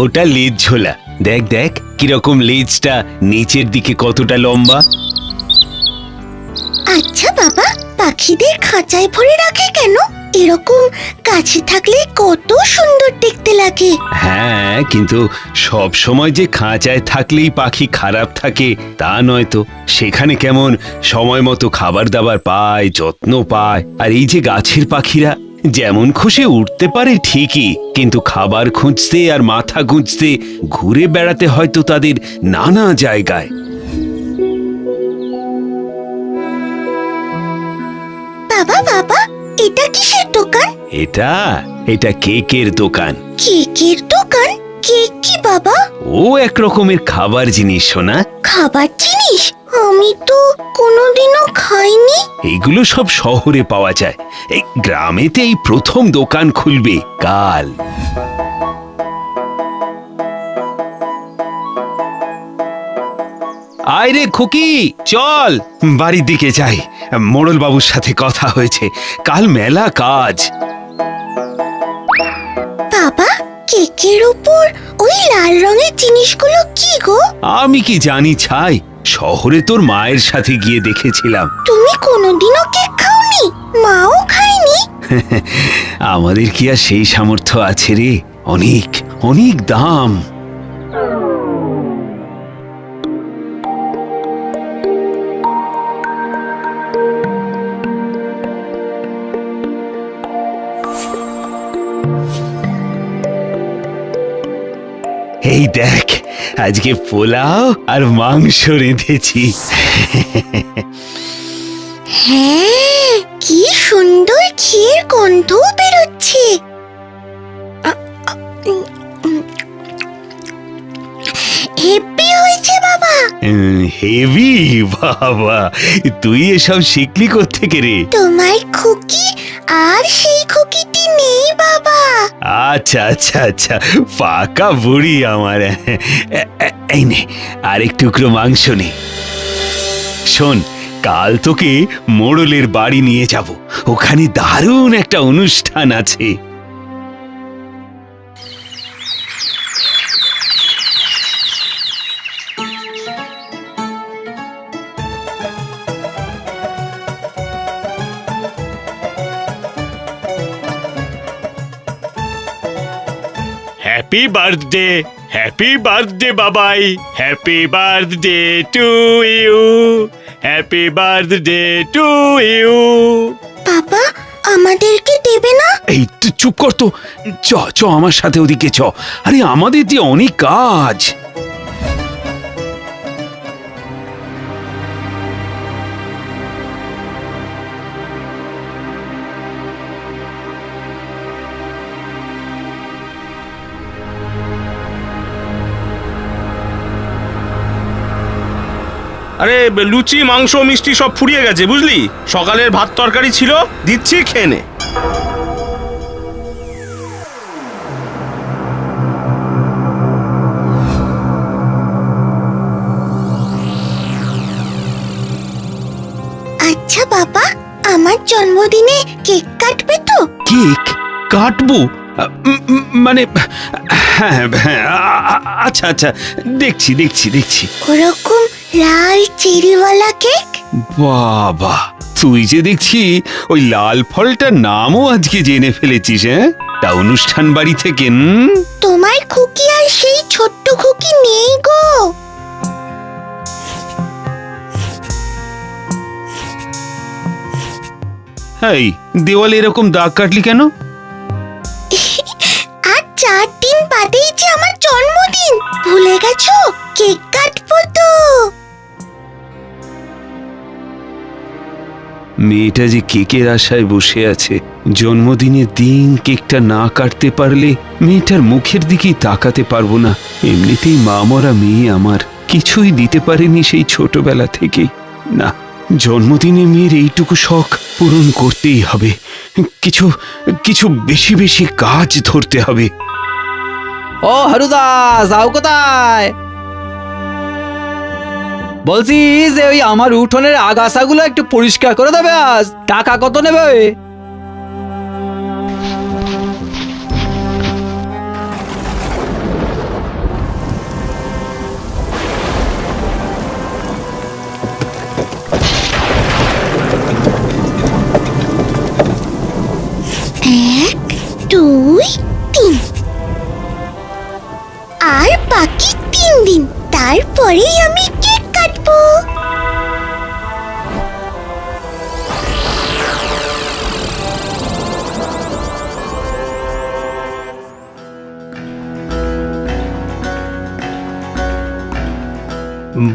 ওটা লেজ ঝোলা। দেখ দেখ কিরকম লেজটা নিচের দিকে কতটা লম্বা। আচ্ছা বাবা, পাখিদের খাঁচায় ভরে রাখে কেন? এরকম কাছে থাকলে কত সুন্দর দেখতে লাগে। হ্যাঁ, কিন্তু সব সময় যে খাঁচায় থাকলেই পাখি খারাপ থাকে তা নয় তো। সেখানে কেমন সময় মতো খাবার দাবার পায়, যত্ন পায়। আর এই যে গাছের পাখিরা যেমন খুশি উঠতে পারে ঠিকই, কিন্তু খাবার খুঁজতে আর মাথা গুঁজতে ঘুরে বেড়াতে হয়তো তাদের নানা জায়গায়। বাবা বাবা, এটা কিসের দোকান? এটা এটা কেকের দোকান। কেকের দোকান? কেক কি বাবা? ও এক রকমের খাবার জিনিস সোনা। খাবার জিনিস? আমি তো কোনোদিনও খাইনি। এগুলো সব শহরে পাওয়া যায়, এই গ্রামেতে এই প্রথম দোকান খুলবে কাল। আয় রে খুকি, চল বাড়ির দিকে যাই। মোড়ল বাবুর সাথে কথা হয়েছে, কাল মেলা কাজ। বাবা, কেকের উপর ওই লাল রঙের জিনিসগুলো কি গো? আমি কি জানি ছাই, শহরে তোর মায়ের সাথে গিয়ে দেখেছিলাম। তুমি কোনোদিনও কেক খাওনি? মাও খায়নি? আমাদের কি আর সেই সামর্থ্য আছে রে? অনেক অনেক দাম। এই দেখ, আজকে পোলাও আর মাংস রেঁধেছি। হ্যাঁ, কি সুন্দর ক্ষীর গন্ধ বেরোচ্ছে। হেব্বি হয়েছে বাবা। হেভি? বাবা, তুই এসব শিখলি কোত্থেকে রে? তোমার খুকি আর সেই খুকিটি নেই বাবা। আচ্ছা আচ্ছা আচ্ছা, পাকা বুড়ি আমার। এই নে আর এক টুকরো মাংস নে। শোন, কাল তোকে মোড়লের বাড়ি নিয়ে যাব, ওখানে দারুণ একটা অনুষ্ঠান আছে। Happy birthday Babai, happy birthday to you, happy birthday to you. বাবা, আমাদেরকে দেবে না? এই তুই চুপ কর তো। চ চ আমার সাথে ওদিকে চ। আরে আমাদের যে অনেক কাজ। আরে লুচি, মাংস, মিষ্টি সব ফুরিয়ে গেছে বুঝলি। সকালের ভাত তরকারি ছিল, দিচ্ছি খেয়ে নে। আচ্ছা বাবা, আমার জন্মদিনে কেক কাটবে তো? কেক কাটবো? মানে হ্যাঁ হ্যাঁ, আচ্ছা আচ্ছা, দেখছি দেখছি দেখছি। ওরকম লাল চেরিওয়ালা কেক? বাবা, তুই যে দেখছি ওই লাল ফলটার নামও আজকে জেনে ফেলেছিস। হ্যাঁ, তা অনুষ্ঠান বাড়ি থেকে? তোমার খুকি আর সেই ছোট্ট খুকি নেই গো। এই দেওয়ালে এরকম দাগ কাটলি কেন? আর 4 দিন বাদেই যে আমার জন্মদিন, ভুলে গেছো? কেক কাটবো তো। মেয়েটা যে কেকের আশায় বসে আছে, জন্মদিনের দিন কেকটা না কাটতে পারলে মেয়েটার মুখের দিকেই তাকাতে পারবো না। এমনিতেই মা মরা মেয়ে আমার, কিছুই দিতে পারেনি সেই ছোটবেলা থেকেই। না, জন্মদিনে মেয়ের এইটুকু শখ পূরণ করতেই হবে। কিছু কিছু বেশি বেশি কাজ ধরতে হবে। ও হারুদা, যাও কোথায়? বলছি যে ওই আমার উঠোনের আগাছাগুলো একটু পরিষ্কার করে দেবে আজ। টাকা কত নেবে? তারপরেই আমি কেক কাটবো।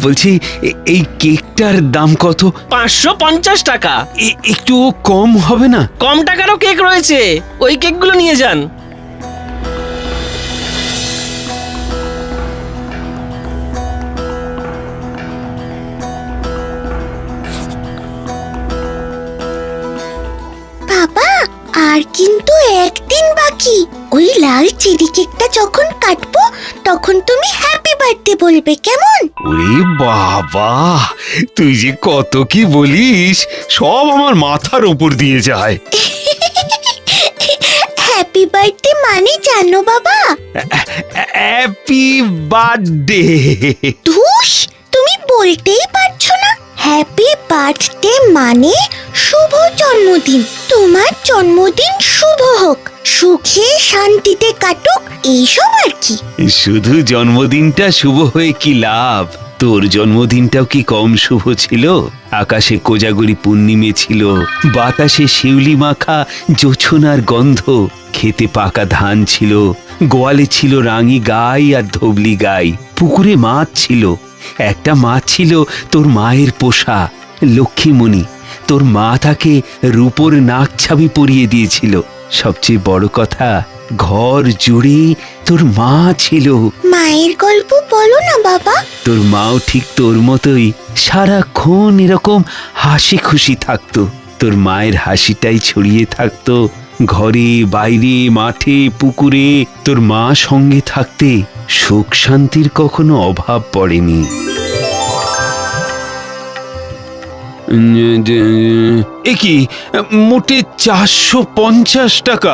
বলছি এই কেকটার দাম কত? 550 টাকা। একটু কম হবে না? কম টাকারও কেক রয়েছে, ওই কেকগুলো নিয়ে যান। বাবা, আর কিন্তু একদিন বাকি। ওই লাল চেরি কেকটা যখন কাটবো তখন তুমি হ্যাপি বার্থডে বলবে, কেমন? ওরে বাবা, তুই যে কত কি বলিস, সব আমার মাথার উপর দিয়ে যায়। হ্যাপি বার্থডে মানে জানো বাবা? Happy birthday. ধুস, তুমি বলতেই পারছো না। হ্যাপি বার্থডে মানে শুভ জন্মদিন। তোমার জন্মদিন শুভ হোক, সুখে শান্তিতে কাটুক, এইসব আর কি। শুধু জন্মদিনটা শুভ হয়ে কি লাভ? তোর জন্মদিনটাও কি কম শুভ ছিল? আকাশে কোজাগরি পূর্ণিমে ছিল, বাতাসে শিউলি মাখা জোছনার গন্ধ, খেতে পাকা ধান ছিল, গোয়ালে ছিল রাঙি গাই আর ধবলি গাই, পুকুরে মাছ ছিল, একটা মাছ ছিল তোর মায়ের পোষা লক্ষ্মীমণি। তোর মা তাকে রূপোর নাক ছাবি পরিয়ে দিয়েছিল। সবচেয়ে বড় কথা, ঘর জুড়ে তোর মা ছিল। মায়ের গল্প বলো না বাবা। তোর মাও ঠিক তোর মতোই সারাক্ষণ এরকম হাসি খুশি থাকতো। তোর মায়ের হাসিটাই ছড়িয়ে থাকতো ঘরে, বাইরে, মাঠে, পুকুরে। তোর মা সঙ্গে থাকতে সুখ শান্তির কখনো অভাব পড়েনি। এ কি, মোটে 450 টাকা?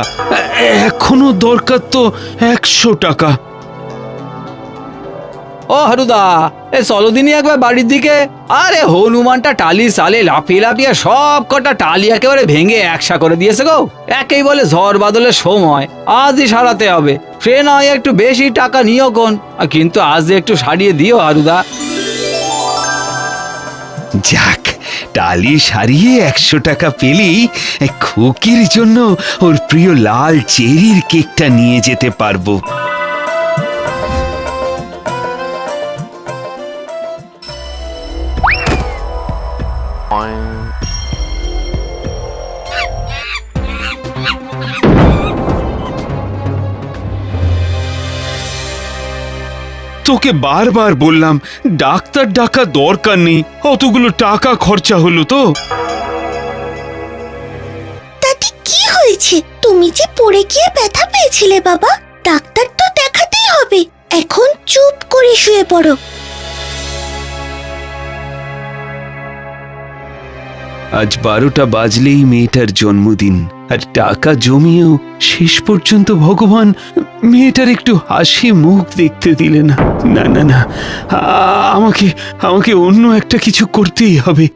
এখনো দরকার তো 100 টাকা। ও হারুদা, এ চলো দিনই একবার বাড়ির দিকে। আরে হনুমানটা টালি সালে লাফিয়ে লাফিয়ে সব কটা টালি একেবারে ভেঙে একসা করে দিয়েছে গো। একেই বলে ঝড় বাদলের সময়, আজই সারাতে হবে। সে নয় একটু বেশি টাকা নিও কোন, কিন্তু আজ একটু সারিয়ে দিও হারুদা। যাক, টালি সারিয়ে 100 টাকা পেলেই খুকির জন্য ওর প্রিয় লাল চেরির কেকটা নিয়ে যেতে পারবো। তোকে বারবার বললাম ডাক্তার ডাকা দরকার নেই, অতগুলো টাকা খরচা হলো তো। তাতে কি হয়েছে? তুমি যে পড়ে গিয়ে ব্যথা পেয়েছিলে বাবা, ডাক্তার তো দেখাতেই হবে। এখন চুপ করে শুয়ে পড়ো। আজ 12টা বাজলেই মেয়েটার জন্মদিন, আর টাকা জমিয়েও শেষ পর্যন্ত ভগবান মেয়েটার একটু হাসি মুখ দেখতে দিলে না। না না না, আমাকে আমাকে অন্য একটা কিছু করতেই হবে।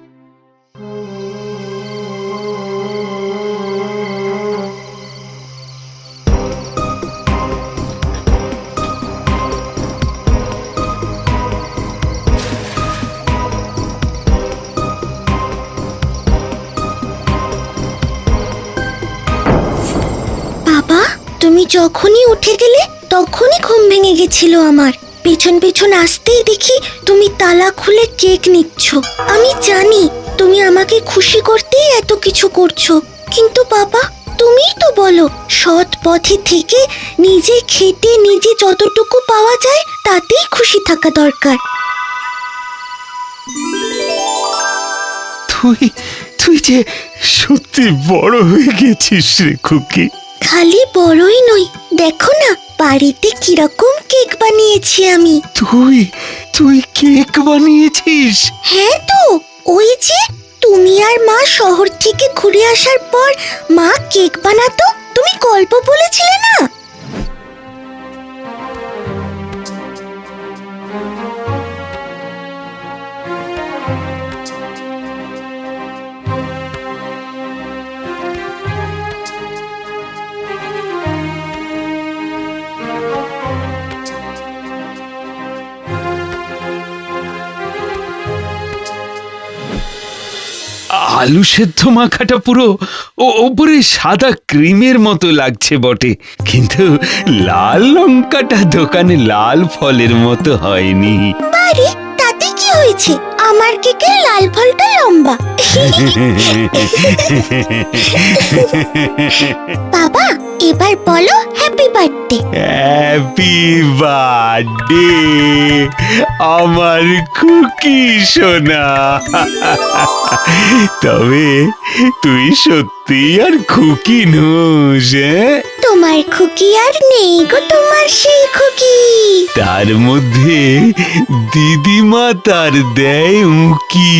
বাবা, তুমি যখনই উঠে গেলে তখনই ঘুম ভেঙে গেছিল আমার। পেছন পেছন আসতেই দেখি তুমি তালা খুলে কেক নিচ্ছ। আমি জানি তুমি আমাকে খুশি করতেই এত কিছু করছো, কিন্তু বাবা তুমিই তো বলো সৎ পথে থেকে নিজে খেটে নিজে যতটুকু পাওয়া যায় তাতেই খুশি থাকা দরকার। তুই তুই যে সত্যি বড় হয়ে গেছিস রে খুকি। খালি বড়ই নই, দেখো না বাড়িতে কিরকম কেক বানিয়েছি আমি। তুই তুই কেক বানিয়েছিস? হ্যাঁ তো, ওই যে তুমি আর মা শহর থেকে ঘুরে আসার পর মা কেক বানাতো, তুমি গল্প বলেছিলে না? আলু সেদ্ধ মাখাটা পুরো ওপরে সাদা ক্রিমের মতো লাগছে বটে, কিন্তু লাল লঙ্কাটা দোকানে লাল ফলের মতো হয়নি। বারে তাতে কি হয়েছে? আমার কেকের লাল ফলটা লম্বা। বাবা, এবার বলো হ্যাপি বার্থডে। হ্যাপি বার্থডে আমার খুকি সোনা। তবে তুই সত্যি আর খুকি নোস, তোমার খুকি আর নেই গো, তোমার সেই খুকি। তার মধ্যে দিদিমা তার দেয় উকি।